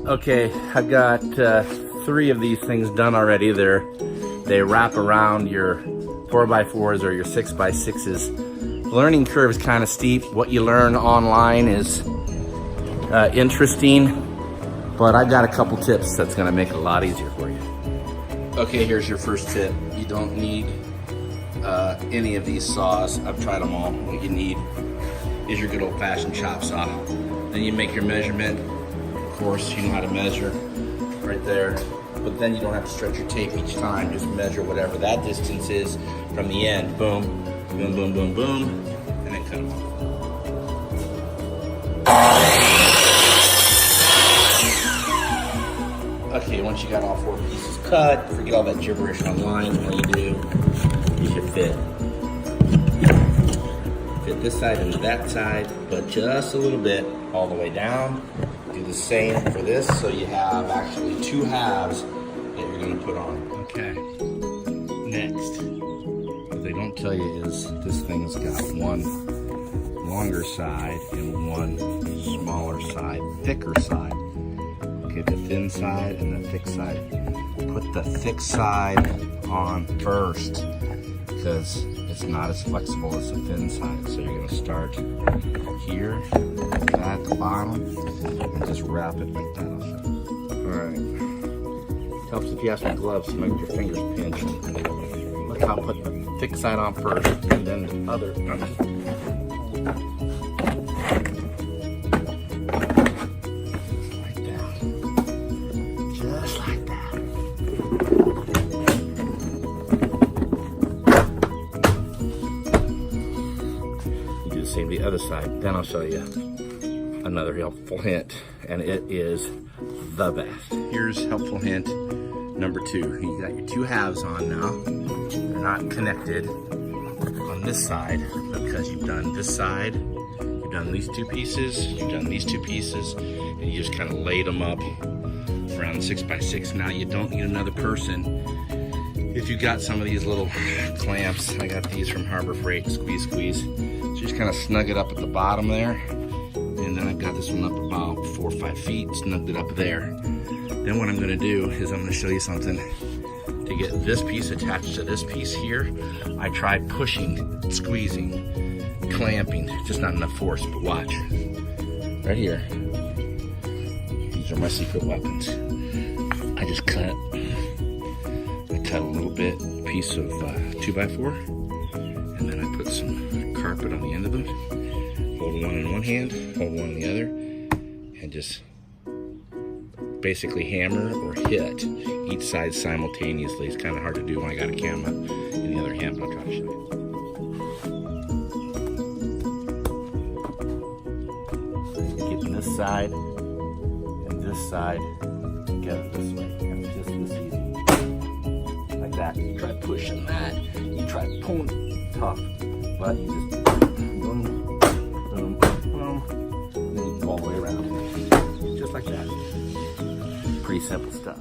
Okay, I've got 3 of these things done already. They wrap around your 4x4s or your 6x6s. The learning curve is kind of steep. What you learn online is interesting, but I've got a couple tips that's gonna make it a lot easier for you. Okay, here's your first tip. You don't need any of these saws. I've tried them all. What you need is your good old-fashioned chop saw. Then you make your measurement. Of course, you know how to measure right there, but then you don't have to stretch your tape each time. Just measure whatever that distance is from the end. Boom, boom, boom, boom, boom, and then cut them off. Okay, once you got all 4 pieces cut, forget all that gibberish online. All you do is you fit this side into that side, but just a little bit all the way down. Do the same for this, so you have actually 2 halves that you're going to put on. Okay, next, what they don't tell you is this thing's got one longer side and one smaller side, thicker side. Okay, the thin side and the thick side. Put the thick side on first because it's not as flexible as the thin side. So you're going to start here at the bottom and just wrap it like that. Alright. Helps if you have some gloves to make your fingers pinch. Look how I put the thick side on first and then the other. Just like that. You do the same to the other side. Then I'll show you another helpful hint, and it is the best. Here's helpful hint number 2. You got your 2 halves on now. They're not connected on this side because you've done this side, you've done these 2 pieces, you've done these 2 pieces, and you just kind of laid them up around 6x6. Now you don't need another person. If you got some of these little clamps, I got these from Harbor Freight, squeeze. So you just kind of snug it up at the bottom there. And then I've got this one up about 4 or 5 feet, snugged it up there. Then what I'm gonna do is I'm gonna show you something. To get this piece attached to this piece here, I tried pushing, squeezing, clamping, just not enough force, but watch. Right here. These are my secret weapons. I just cut a little bit, piece of 2x4, and then I put some carpet on the end of it. Hold one in one hand, hold one in the other, and just basically hammer or hit each side simultaneously. It's kind of hard to do when I got a camera in the other hand, but I'll try to show you. Getting this side and this side together this way, and it's just this easy. Like that. You try pushing that, you try pulling tough, but you just boom, boom, boom, and then you go all the way around. Just like that. Pretty simple stuff.